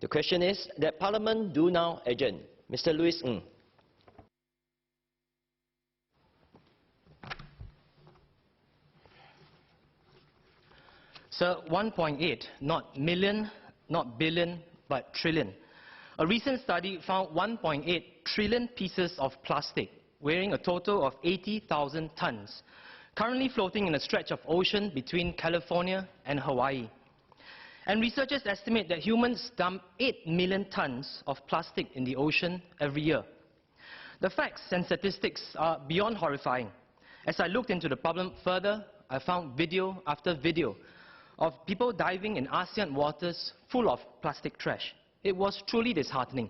The question is that Parliament do now adjourn. Mr. Louis Ng. Sir, 1.8, not million, not billion, but trillion. A recent study found 1.8 trillion pieces of plastic, weighing a total of 80,000 tons, currently floating in a stretch of ocean between California and Hawaii. And researchers estimate that humans dump 8 million tons of plastic in the ocean every year. The facts and statistics are beyond horrifying. As I looked into the problem further, I found video after video of people diving in ASEAN waters full of plastic trash. It was truly disheartening.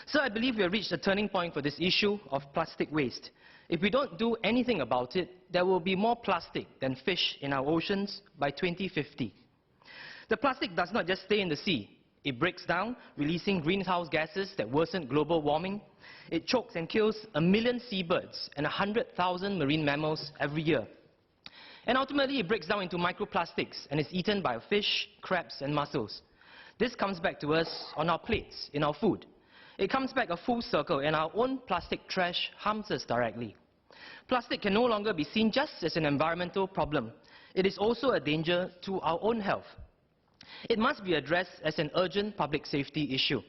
So I believe we have reached a turning point for this issue of plastic waste. If we don't do anything about it, there will be more plastic than fish in our oceans by 2050. The plastic does not just stay in the sea. It breaks down, releasing greenhouse gases that worsen global warming. It chokes and kills 1 million seabirds and 100,000 marine mammals every year. And ultimately, it breaks down into microplastics and is eaten by fish, crabs, and mussels. This comes back to us on our plates, in our food. It comes back a full circle, and our own plastic trash harms us directly. Plastic can no longer be seen just as an environmental problem. It is also a danger to our own health. It must be addressed as an urgent public safety issue.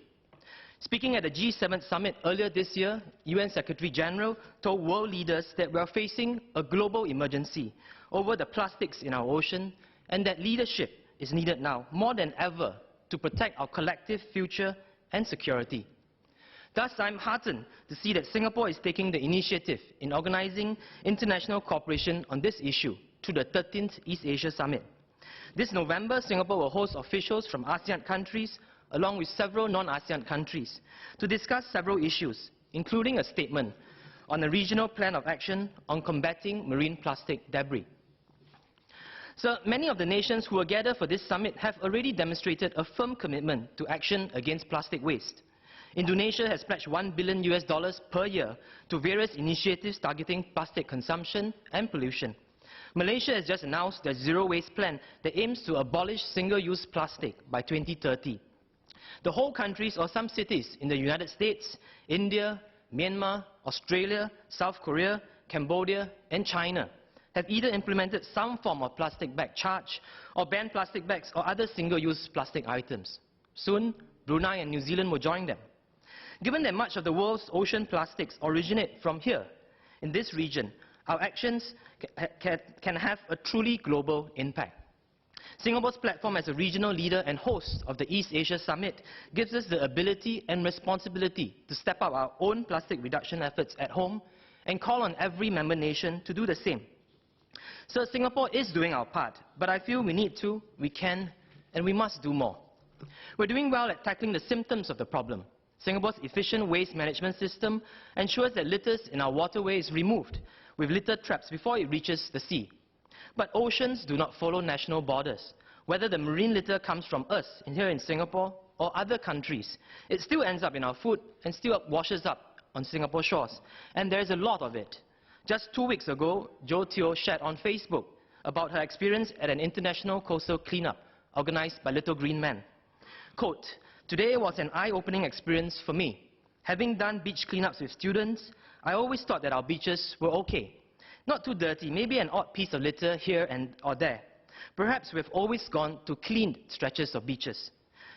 Speaking at the G7 summit earlier this year, UN Secretary General told world leaders that we are facing a global emergency over the plastics in our ocean, and that leadership is needed now, more than ever, to protect our collective future and security. Thus, I'm heartened to see that Singapore is taking the initiative in organizing international cooperation on this issue through the 13th East Asia Summit. This November, Singapore will host officials from ASEAN countries, along with several non-ASEAN countries, to discuss several issues, including a statement on a regional plan of action on combating marine plastic debris. So many of the nations who will gather for this summit have already demonstrated a firm commitment to action against plastic waste. Indonesia has pledged $1 billion per year to various initiatives targeting plastic consumption and pollution. Malaysia has just announced their zero waste plan that aims to abolish single-use plastic by 2030. The whole countries or some cities in the United States, India, Myanmar, Australia, South Korea, Cambodia, and China have either implemented some form of plastic bag charge or banned plastic bags or other single-use plastic items. Soon, Brunei and New Zealand will join them. Given that much of the world's ocean plastics originate from here, in this region, our actions can have a truly global impact. Singapore's platform as a regional leader and host of the East Asia Summit gives us the ability and responsibility to step up our own plastic reduction efforts at home and call on every member nation to do the same. So Singapore is doing our part, but I feel we need to, we can, and we must do more. We're doing well at tackling the symptoms of the problem. Singapore's efficient waste management system ensures that litter in our waterway is removed with litter traps before it reaches the sea. But oceans do not follow national borders. Whether the marine litter comes from us here in Singapore or other countries, it still ends up in our food and still washes up on Singapore shores. And there is a lot of it. Just 2 weeks ago, Jo Teo shared on Facebook about her experience at an international coastal cleanup organized by Little Green Men. Quote, "Today was an eye-opening experience for me. Having done beach cleanups with students, I always thought that our beaches were okay. Not too dirty, maybe an odd piece of litter here and or there. Perhaps we've always gone to cleaned stretches of beaches.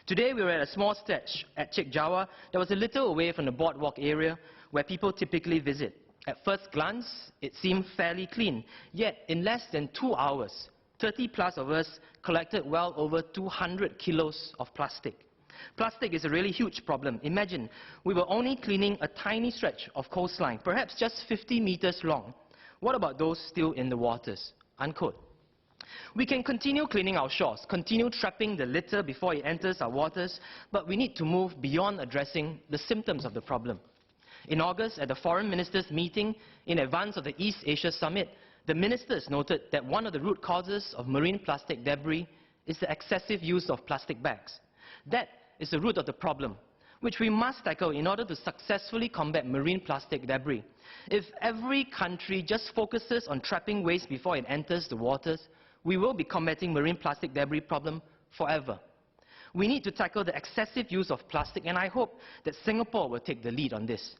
Today we were at a small stretch at Chek Jawa that was a little away from the boardwalk area where people typically visit. At first glance, it seemed fairly clean, yet in less than 2 hours, 30 plus of us collected well over 200 kilos of plastic. Plastic is a really huge problem. Imagine, we were only cleaning a tiny stretch of coastline, perhaps just 50 meters long. What about those still in the waters?" Unquote. We can continue cleaning our shores, continue trapping the litter before it enters our waters, but we need to move beyond addressing the symptoms of the problem. In August, at the Foreign Ministers' meeting in advance of the East Asia Summit, the ministers noted that one of the root causes of marine plastic debris is the excessive use of plastic bags. That is the root of the problem, which we must tackle in order to successfully combat marine plastic debris. If every country just focuses on trapping waste before it enters the waters, we will be combating marine plastic debris problem forever. We need to tackle the excessive use of plastic, and I hope that Singapore will take the lead on this.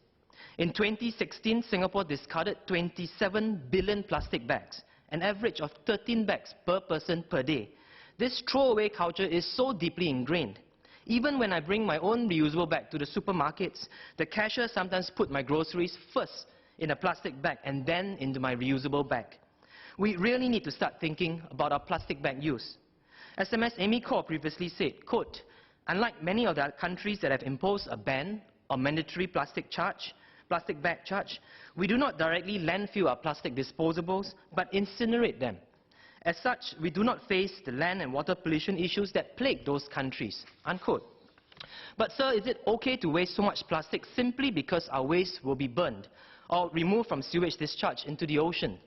In 2016, Singapore discarded 27 billion plastic bags, an average of 13 bags per person per day. This throwaway culture is so deeply ingrained. Even when I bring my own reusable bag to the supermarkets, the cashier sometimes put my groceries first in a plastic bag and then into my reusable bag. We really need to start thinking about our plastic bag use. SMS Amy Khor previously said, quote, "Unlike many other countries that have imposed a ban or mandatory plastic bag charge, we do not directly landfill our plastic disposables, but incinerate them. As such, we do not face the land and water pollution issues that plague those countries." Unquote. But sir, is it okay to waste so much plastic simply because our waste will be burned or removed from sewage discharge into the ocean?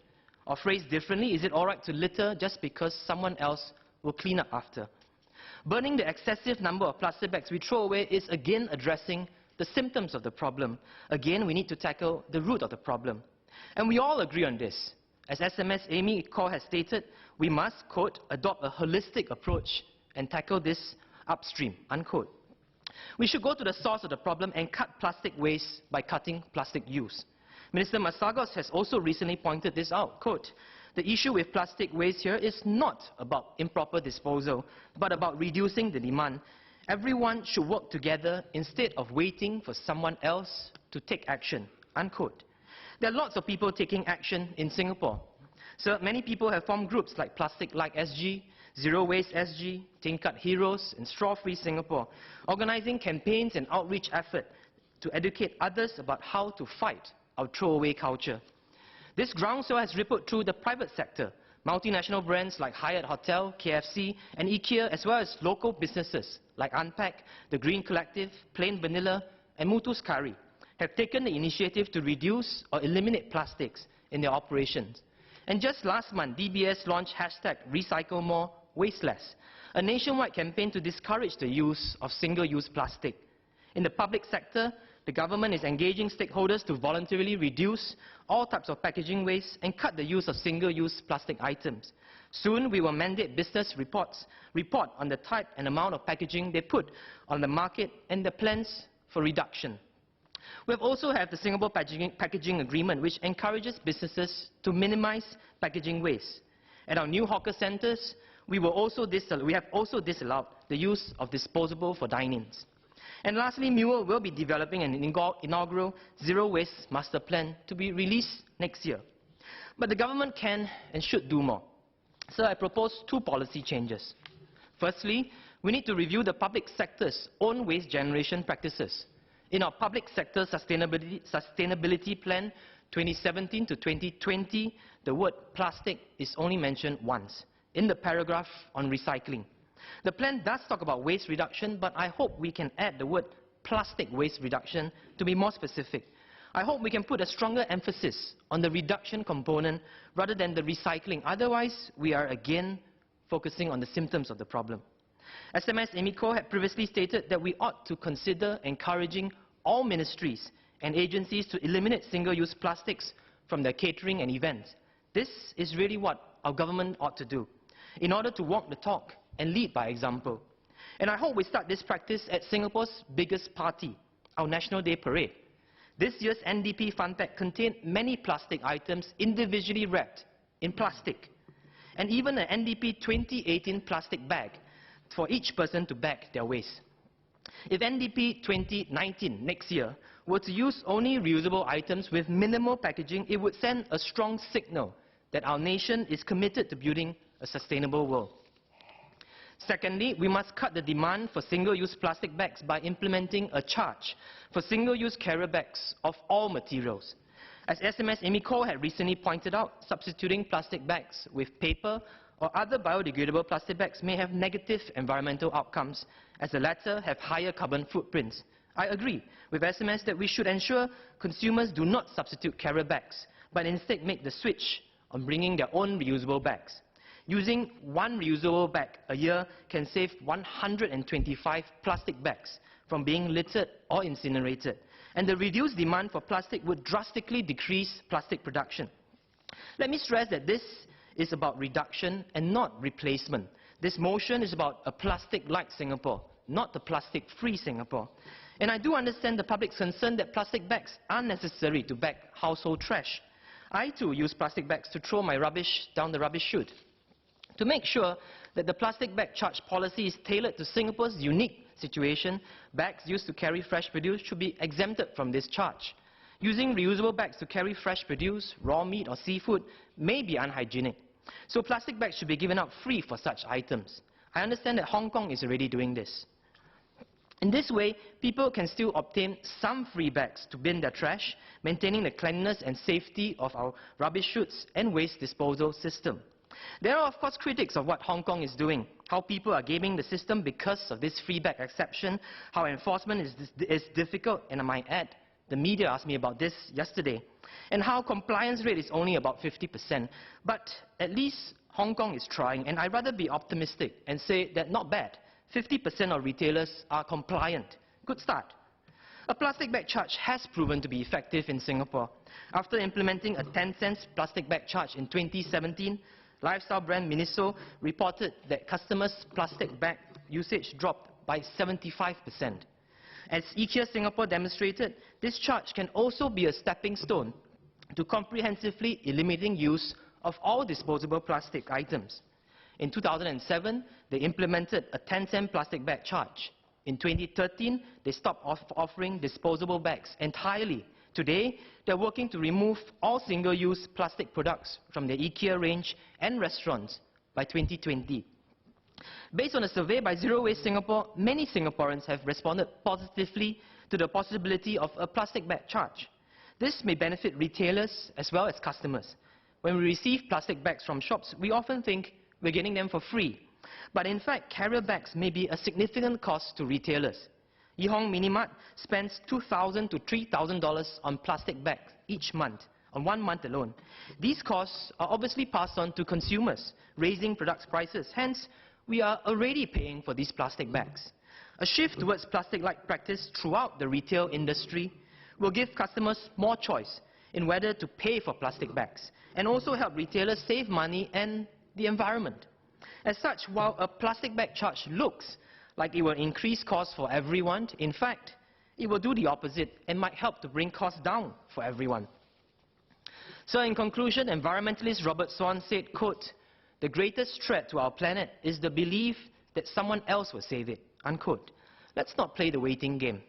Or phrased differently, is it all right to litter just because someone else will clean up after? Burning the excessive number of plastic bags we throw away is again addressing the symptoms of the problem. Again, we need to tackle the root of the problem. And we all agree on this. As SMS Amy Khor has stated, we must, quote, "adopt a holistic approach and tackle this upstream," unquote. We should go to the source of the problem and cut plastic waste by cutting plastic use. Minister Masagos has also recently pointed this out, quote, "The issue with plastic waste here is not about improper disposal, but about reducing the demand. Everyone should work together instead of waiting for someone else to take action," unquote. There are lots of people taking action in Singapore. So many people have formed groups like Plastic Like SG, Zero Waste SG, Tingkat Heroes, and Straw Free Singapore, organizing campaigns and outreach efforts to educate others about how to fight our throwaway culture. This groundswell has rippled through the private sector. Multinational brands like Hyatt Hotel, KFC, and IKEA, as well as local businesses like Unpack, The Green Collective, Plain Vanilla, and Mutu's Curry, have taken the initiative to reduce or eliminate plastics in their operations. And just last month, DBS launched #Recycle More, Waste Less, a nationwide campaign to discourage the use of single-use plastic. In the public sector, the government is engaging stakeholders to voluntarily reduce all types of packaging waste and cut the use of single-use plastic items. Soon, we will mandate business report on the type and amount of packaging they put on the market and the plans for reduction. We also have the Singapore Packaging Agreement, which encourages businesses to minimize packaging waste. At our new hawker centres, we have also disallowed the use of disposable for dine-ins. And lastly, MUA will be developing an inaugural Zero Waste Master Plan to be released next year. But the government can and should do more. So I propose two policy changes. Firstly, we need to review the public sector's own waste generation practices. In our public sector sustainability plan 2017 to 2020, the word plastic is only mentioned once, in the paragraph on recycling. The plan does talk about waste reduction, but I hope we can add the word plastic waste reduction to be more specific. I hope we can put a stronger emphasis on the reduction component rather than the recycling. Otherwise, we are again focusing on the symptoms of the problem. SMS Amy Khor had previously stated that we ought to consider encouraging all ministries and agencies to eliminate single-use plastics from their catering and events. This is really what our government ought to do, in order to walk the talk and lead by example. And I hope we start this practice at Singapore's biggest party, our National Day Parade. This year's NDP Fun Pack contained many plastic items individually wrapped in plastic, and even an NDP 2018 plastic bag for each person to bag their waste. If NDP 2019, next year, were to use only reusable items with minimal packaging, it would send a strong signal that our nation is committed to building a sustainable world. Secondly, we must cut the demand for single-use plastic bags by implementing a charge for single-use carrier bags of all materials. As SMS Amy Khor had recently pointed out, substituting plastic bags with paper or other biodegradable plastic bags may have negative environmental outcomes, as the latter have higher carbon footprints. I agree with SMS that we should ensure consumers do not substitute carrier bags, but instead make the switch on bringing their own reusable bags. Using one reusable bag a year can save 125 plastic bags from being littered or incinerated, and the reduced demand for plastic would drastically decrease plastic production. Let me stress that this is about reduction and not replacement. This motion is about a plastic like Singapore, not the plastic-free Singapore. And I do understand the public's concern that plastic bags are necessary to bag household trash. I too use plastic bags to throw my rubbish down the rubbish chute. To make sure that the plastic bag charge policy is tailored to Singapore's unique situation, bags used to carry fresh produce should be exempted from this charge. Using reusable bags to carry fresh produce, raw meat or seafood may be unhygienic. So plastic bags should be given out free for such items. I understand that Hong Kong is already doing this. In this way, people can still obtain some free bags to bin their trash, maintaining the cleanliness and safety of our rubbish chutes and waste disposal system. There are, of course, critics of what Hong Kong is doing, how people are gaming the system because of this free bag exception, how enforcement is difficult, and I might add, the media asked me about this yesterday, and how compliance rate is only about 50%. But at least Hong Kong is trying, and I'd rather be optimistic and say that not bad. 50% of retailers are compliant. Good start. A plastic bag charge has proven to be effective in Singapore. After implementing a 10-cent plastic bag charge in 2017, lifestyle brand Miniso reported that customers' plastic bag usage dropped by 75%. As IKEA Singapore demonstrated, this charge can also be a stepping stone to comprehensively eliminating use of all disposable plastic items. In 2007, they implemented a 10-cent plastic bag charge. In 2013, they stopped offering disposable bags entirely. Today, they're working to remove all single-use plastic products from the IKEA range and restaurants by 2020. Based on a survey by Zero Waste Singapore, many Singaporeans have responded positively to the possibility of a plastic bag charge. This may benefit retailers as well as customers. When we receive plastic bags from shops, we often think we're getting them for free. But in fact, carrier bags may be a significant cost to retailers. Yihong Minimart spends $2,000 to $3,000 on plastic bags each month, on 1 month alone. These costs are obviously passed on to consumers, raising product prices. Hence, we are already paying for these plastic bags. A shift towards plastic-like practice throughout the retail industry will give customers more choice in whether to pay for plastic bags, and also help retailers save money and the environment. As such, while a plastic bag charge looks like it will increase costs for everyone, in fact, it will do the opposite and might help to bring costs down for everyone. So in conclusion, environmentalist Robert Swan said, quote, "The greatest threat to our planet is the belief that someone else will save it," unquote. Let's not play the waiting game.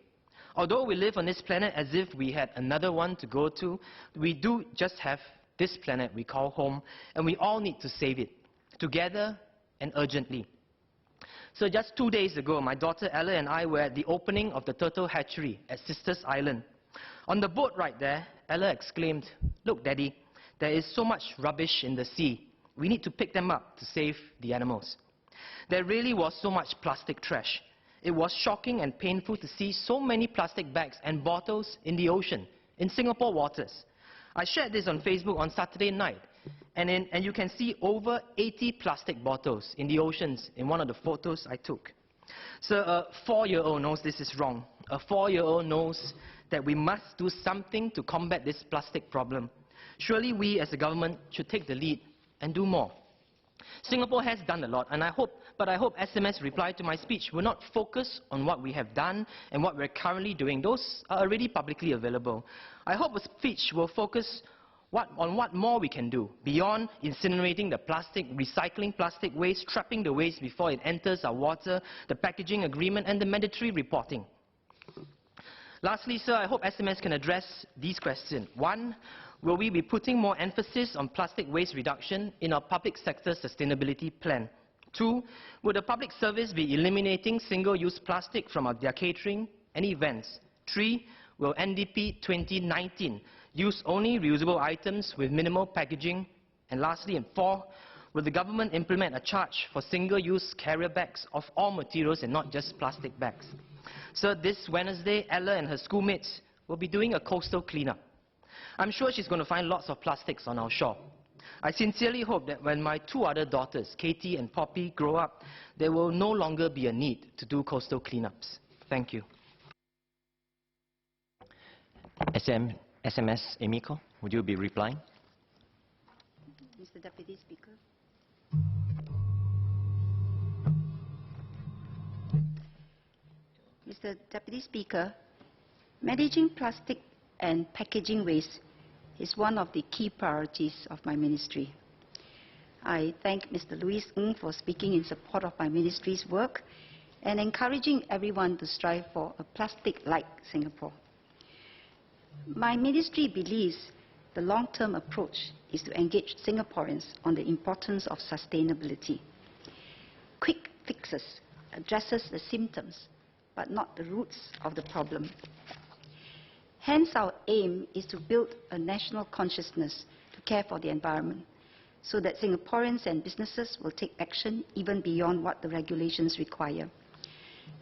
Although we live on this planet as if we had another one to go to, we do just have this planet we call home, and we all need to save it, together and urgently. So just 2 days ago, my daughter Ella and I were at the opening of the turtle hatchery at Sisters Island. On the boat right there, Ella exclaimed, "Look, Daddy, there is so much rubbish in the sea. We need to pick them up to save the animals." There really was so much plastic trash. It was shocking and painful to see so many plastic bags and bottles in the ocean, in Singapore waters. I shared this on Facebook on Saturday night, and you can see over 80 plastic bottles in the oceans in one of the photos I took. So a 4-year-old knows this is wrong. A 4-year-old knows that we must do something to combat this plastic problem. Surely we as a government should take the lead and do more. Singapore has done a lot, but I hope SMS reply to my speech will not focus on what we have done and what we're currently doing. Those are already publicly available. I hope a speech will focus on what more we can do, beyond incinerating the plastic, recycling plastic waste, trapping the waste before it enters our water, the packaging agreement, and the mandatory reporting. Lastly, sir, I hope SMS can address these questions. 1, will we be putting more emphasis on plastic waste reduction in our public sector sustainability plan? 2, will the public service be eliminating single-use plastic from their catering and events? 3, will NDP 2019 use only reusable items with minimal packaging? And lastly, and 4, will the government implement a charge for single-use carrier bags of all materials and not just plastic bags? So this Wednesday, Ella and her schoolmates will be doing a coastal cleanup. I'm sure she's going to find lots of plastics on our shore. I sincerely hope that when my 2 other daughters, Katie and Poppy, grow up, there will no longer be a need to do coastal cleanups. Thank you. SMS Emiko, would you be replying? Mr. Deputy Speaker. Mr. Deputy Speaker, managing plastic and packaging waste is one of the key priorities of my ministry. I thank Mr. Louis Ng for speaking in support of my ministry's work and encouraging everyone to strive for a plastic-light Singapore. My ministry believes the long-term approach is to engage Singaporeans on the importance of sustainability. Quick fixes addresses the symptoms, but not the roots of the problem. Hence, our aim is to build a national consciousness to care for the environment, so that Singaporeans and businesses will take action even beyond what the regulations require.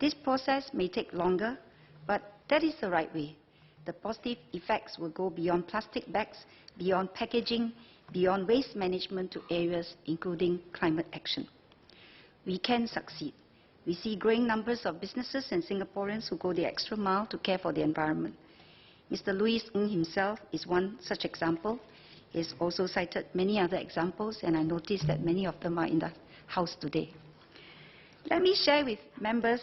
This process may take longer, but that is the right way. The positive effects will go beyond plastic bags, beyond packaging, beyond waste management to areas including climate action. We can succeed. We see growing numbers of businesses and Singaporeans who go the extra mile to care for the environment. Mr. Louis Ng himself is one such example. He has also cited many other examples, and I noticed that many of them are in the House today. Let me share with members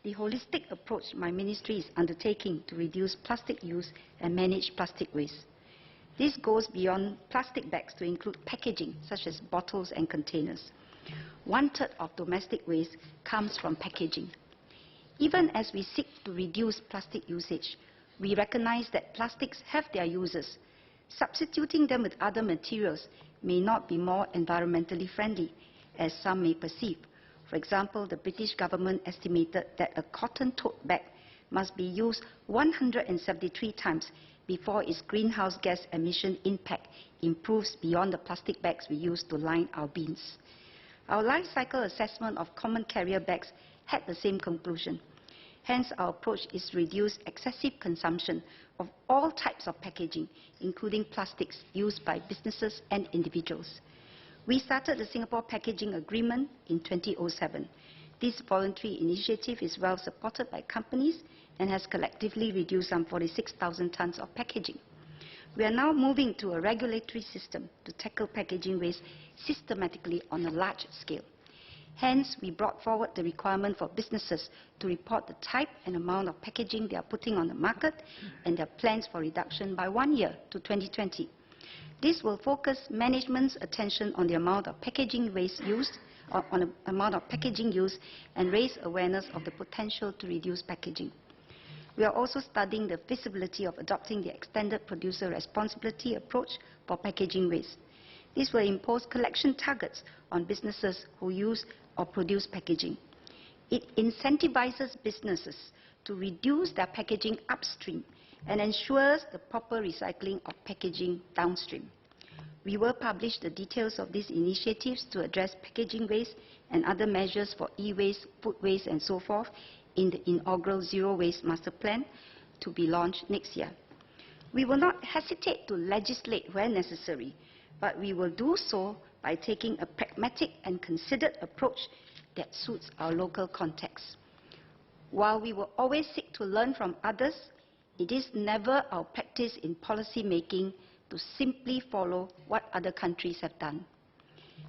the holistic approach my ministry is undertaking to reduce plastic use and manage plastic waste. This goes beyond plastic bags to include packaging, such as bottles and containers. 1/3 of domestic waste comes from packaging. Even as we seek to reduce plastic usage, we recognize that plastics have their uses. Substituting them with other materials may not be more environmentally friendly, as some may perceive. For example, the British government estimated that a cotton tote bag must be used 173 times before its greenhouse gas emission impact improves beyond the plastic bags we use to line our bins. Our life cycle assessment of common carrier bags had the same conclusion. Hence, our approach is to reduce excessive consumption of all types of packaging, including plastics used by businesses and individuals. We started the Singapore Packaging Agreement in 2007. This voluntary initiative is well supported by companies and has collectively reduced some 46,000 tons of packaging. We are now moving to a regulatory system to tackle packaging waste systematically on a large scale. Hence, we brought forward the requirement for businesses to report the type and amount of packaging they are putting on the market and their plans for reduction by 1 year to 2020. This will focus management's attention on the amount of packaging waste used, and raise awareness of the potential to reduce packaging. We are also studying the feasibility of adopting the extended producer responsibility approach for packaging waste. This will impose collection targets on businesses who use or produce packaging. It incentivizes businesses to reduce their packaging upstream and ensures the proper recycling of packaging downstream. We will publish the details of these initiatives to address packaging waste and other measures for e-waste, food waste and so forth in the inaugural Zero Waste Master Plan to be launched next year. We will not hesitate to legislate where necessary, but we will do so by taking a pragmatic and considered approach that suits our local context. While we will always seek to learn from others, it is never our practice in policy making to simply follow what other countries have done.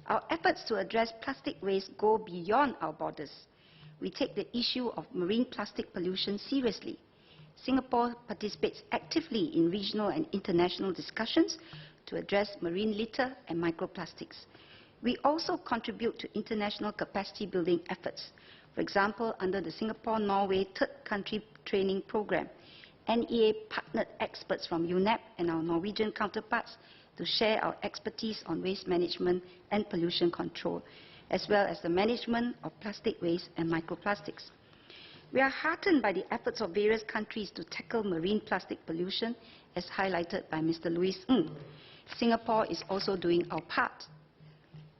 Our efforts to address plastic waste go beyond our borders. We take the issue of marine plastic pollution seriously. Singapore participates actively in regional and international discussions to address marine litter and microplastics. We also contribute to international capacity building efforts. For example, under the Singapore-Norway Third Country Training Programme, NEA partnered experts from UNEP and our Norwegian counterparts to share our expertise on waste management and pollution control, as well as the management of plastic waste and microplastics. We are heartened by the efforts of various countries to tackle marine plastic pollution, as highlighted by Mr. Louis Ng. Singapore is also doing our part.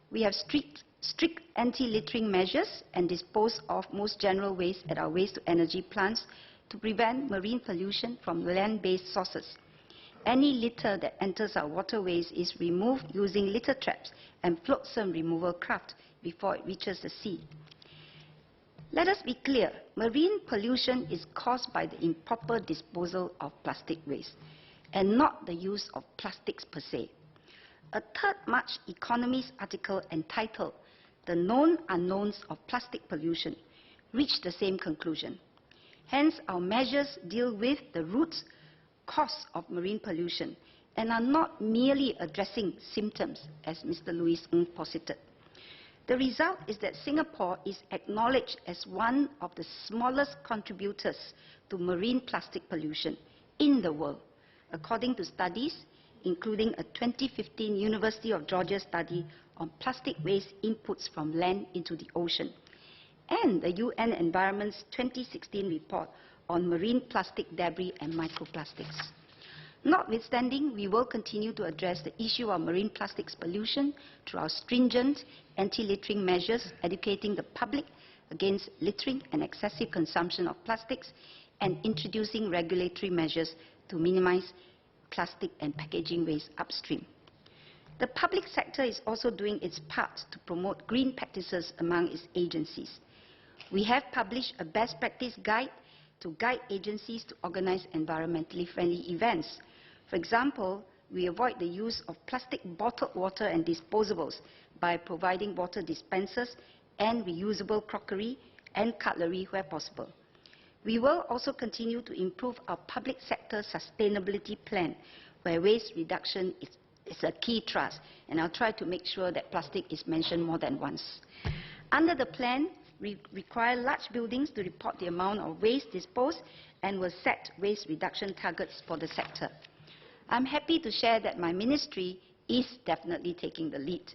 We have strict anti-littering measures and dispose of most general waste at our waste-to-energy plants to prevent marine pollution from land-based sources. Any litter that enters our waterways is removed using litter traps and flotsam removal craft before it reaches the sea. Let us be clear, marine pollution is caused by the improper disposal of plastic waste and not the use of plastics per se. A 3rd March Economist article entitled "The Known Unknowns of Plastic Pollution" reached the same conclusion. Hence, our measures deal with the root cause of marine pollution and are not merely addressing symptoms, as Mr. Louis Ng posited. The result is that Singapore is acknowledged as one of the smallest contributors to marine plastic pollution in the world, according to studies, including a 2015 University of Georgia study on plastic waste inputs from land into the ocean, and the UN Environment's 2016 report on marine plastic debris and microplastics. Notwithstanding, we will continue to address the issue of marine plastics pollution through our stringent anti-littering measures, educating the public against littering and excessive consumption of plastics, and introducing regulatory measures to minimize plastic and packaging waste upstream. The public sector is also doing its part to promote green practices among its agencies. We have published a best practice guide to guide agencies to organize environmentally friendly events. For example, we avoid the use of plastic bottled water and disposables by providing water dispensers and reusable crockery and cutlery where possible. We will also continue to improve our public sector sustainability plan, where waste reduction is a key thrust, and I'll try to make sure that plastic is mentioned more than once. Under the plan, we require large buildings to report the amount of waste disposed and will set waste reduction targets for the sector. I'm happy to share that my ministry is definitely taking the lead.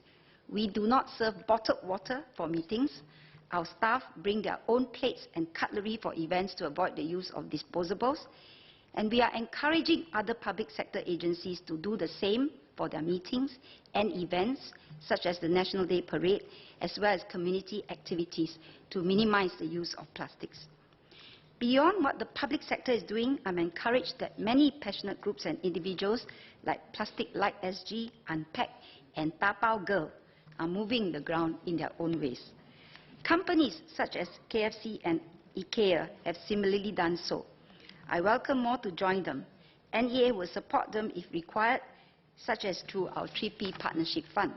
We do not serve bottled water for meetings. Our staff bring their own plates and cutlery for events to avoid the use of disposables. And we are encouraging other public sector agencies to do the same for their meetings and events, such as the National Day Parade, as well as community activities to minimize the use of plastics. Beyond what the public sector is doing, I'm encouraged that many passionate groups and individuals like Plastic Lite SG, Unpack, and Tapao Girl are moving the ground in their own ways. Companies such as KFC and IKEA have similarly done so. I welcome more to join them. NEA will support them if required, such as through our 3P Partnership Fund.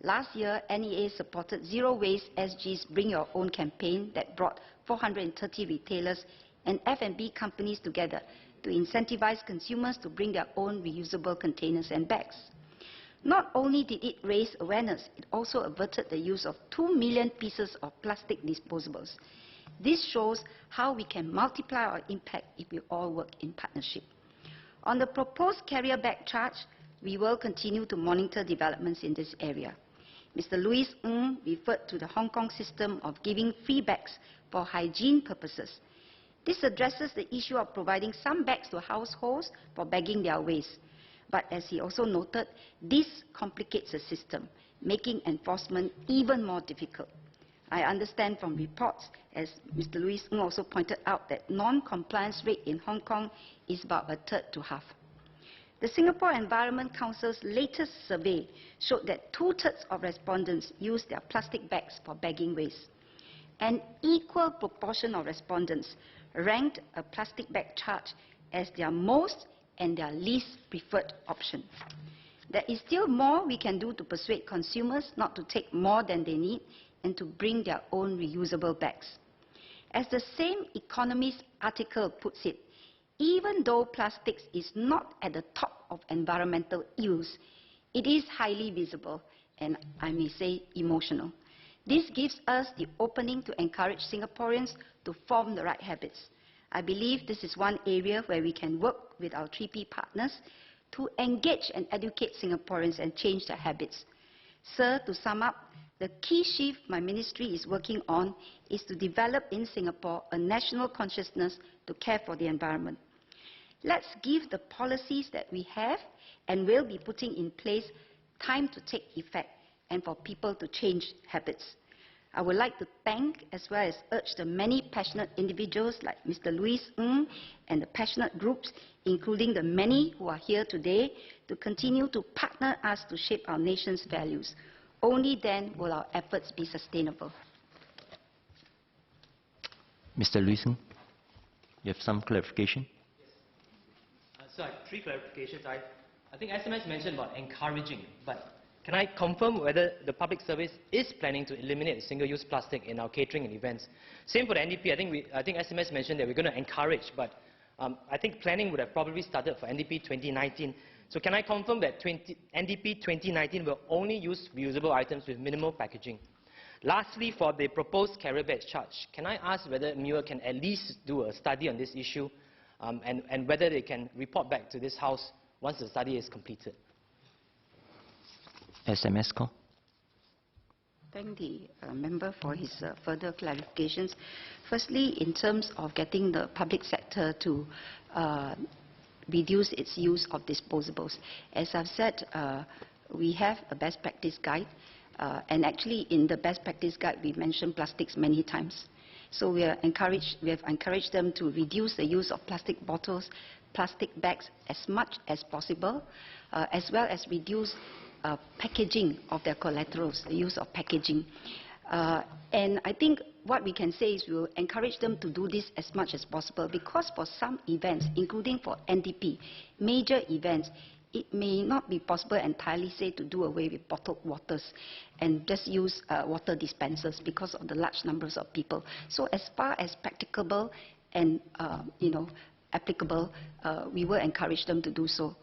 Last year, NEA supported Zero Waste SG's Bring Your Own campaign that brought 430 retailers and F&B companies together to incentivize consumers to bring their own reusable containers and bags. Not only did it raise awareness, it also averted the use of 2 million pieces of plastic disposables. This shows how we can multiply our impact if we all work in partnership. On the proposed carrier bag charge, we will continue to monitor developments in this area. Mr. Louis Ng referred to the Hong Kong system of giving free bags for hygiene purposes. This addresses the issue of providing some bags to households for bagging their waste. But as he also noted, this complicates the system, making enforcement even more difficult. I understand from reports, as Mr. Louis Ng also pointed out, that non-compliance rate in Hong Kong is about a third to half. The Singapore Environment Council's latest survey showed that 2/3 of respondents used their plastic bags for bagging waste. An equal proportion of respondents ranked a plastic bag charge as their most and their least preferred option. There is still more we can do to persuade consumers not to take more than they need and to bring their own reusable bags. As the same Economist article puts it, even though plastics is not at the top of environmental ills, it is highly visible and, I may say, emotional. This gives us the opening to encourage Singaporeans to form the right habits. I believe this is one area where we can work with our 3P partners to engage and educate Singaporeans and change their habits. Sir, to sum up, the key shift my ministry is working on is to develop in Singapore a national consciousness to care for the environment. Let's give the policies that we have and will be putting in place time to take effect and for people to change habits. I would like to thank as well as urge the many passionate individuals like Mr. Louis Ng and the passionate groups, including the many who are here today, to continue to partner us to shape our nation's values. Only then will our efforts be sustainable. Mr. Louis Ng, you have some clarification? So I have 3 clarifications. I think SMS mentioned about encouraging, but Can I confirm whether the public service is planning to eliminate single-use plastic in our catering and events? Same for the NDP. I think SMS mentioned that we're going to encourage, but I think planning would have probably started for NDP 2019. So can I confirm that NDP 2019 will only use reusable items with minimal packaging? Lastly, for the proposed carrier bag charge, can I ask whether MUA can at least do a study on this issue and whether they can report back to this House once the study is completed? SMS call. Thank the member for his further clarifications. Firstly, in terms of getting the public sector to reduce its use of disposables, as I've said, we have a best practice guide, and actually in the best practice guide we mentioned plastics many times. So we have encouraged them to reduce the use of plastic bottles, plastic bags as much as possible, as well as reduce packaging of their collaterals, the use of packaging. And I think what we can say is we will encourage them to do this as much as possible, because for some events, including for NDP, major events, it may not be possible entirely, say, to do away with bottled waters and just use water dispensers because of the large numbers of people. So as far as practicable and applicable, we will encourage them to do so.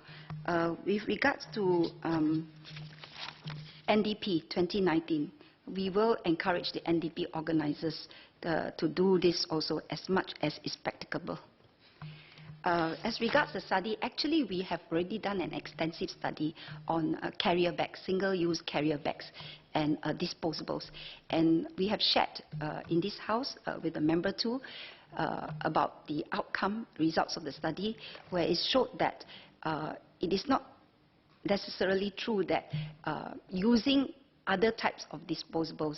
With regards to NDP 2019, we will encourage the NDP organisers to do this also as much as is practicable. As regards the study, actually we have already done an extensive study on carrier bags, single-use carrier bags and disposables. And we have shared in this House with the member too about the outcome results of the study, where it showed that it is not necessarily true that using other types of disposables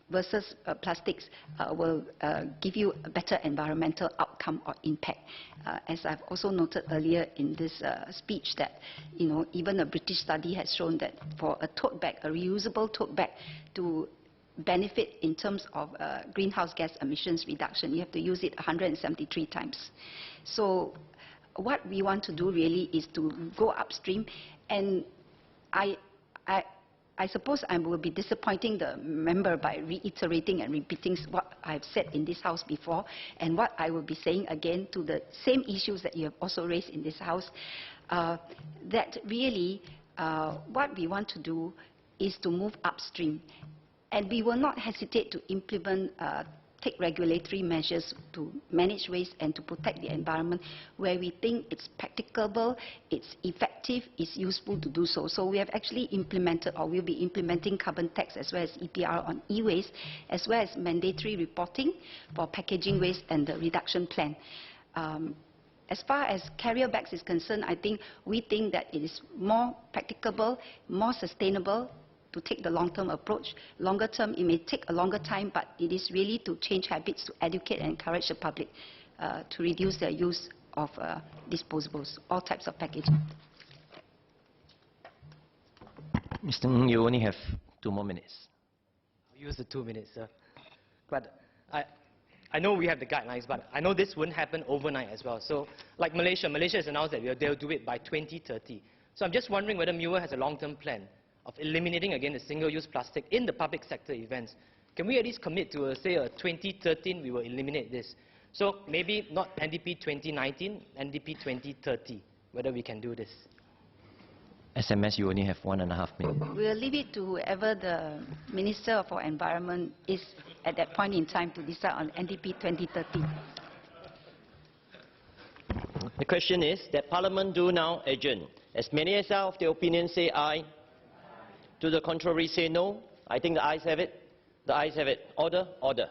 versus plastics will give you a better environmental outcome or impact. As I've also noted earlier in this speech, that even a British study has shown that for a tote bag, a reusable tote bag, to benefit in terms of greenhouse gas emissions reduction, you have to use it 173 times. So what we want to do really is to go upstream, and I suppose I will be disappointing the member by reiterating and repeating what I've said in this House before, and what I will be saying again to the same issues that you have also raised in this House, that really what we want to do is to move upstream, and we will not hesitate to implement take regulatory measures to manage waste and to protect the environment where we think it's practicable, it's effective, it's useful to do so. So we have actually implemented, or will be implementing, carbon tax as well as EPR on e-waste, as well as mandatory reporting for packaging waste and the reduction plan. As far as carrier bags is concerned, we think that it is more practicable, more sustainable to take the long-term approach. Longer term, it may take a longer time, but it is really to change habits, to educate and encourage the public to reduce their use of disposables, all types of packaging. Mr. Ng, you only have 2 more minutes. I'll use the 2 minutes, sir. But I know we have the guidelines, but I know this wouldn't happen overnight as well. So, like Malaysia has announced that they'll do it by 2030. So I'm just wondering whether MUA has a long-term plan of eliminating again the single-use plastic in the public sector events. Can we at least commit to, say, 2013 we will eliminate this? So maybe not NDP 2019, NDP 2030, whether we can do this. SMS, you only have 1.5 minutes. We'll leave it to whoever the Minister for Environment is at that point in time to decide on NDP 2030. The question is that Parliament do now adjourn. As many as are of the opinion say aye. To the contrary say no. I think the ayes have it. The ayes have it. Order, order.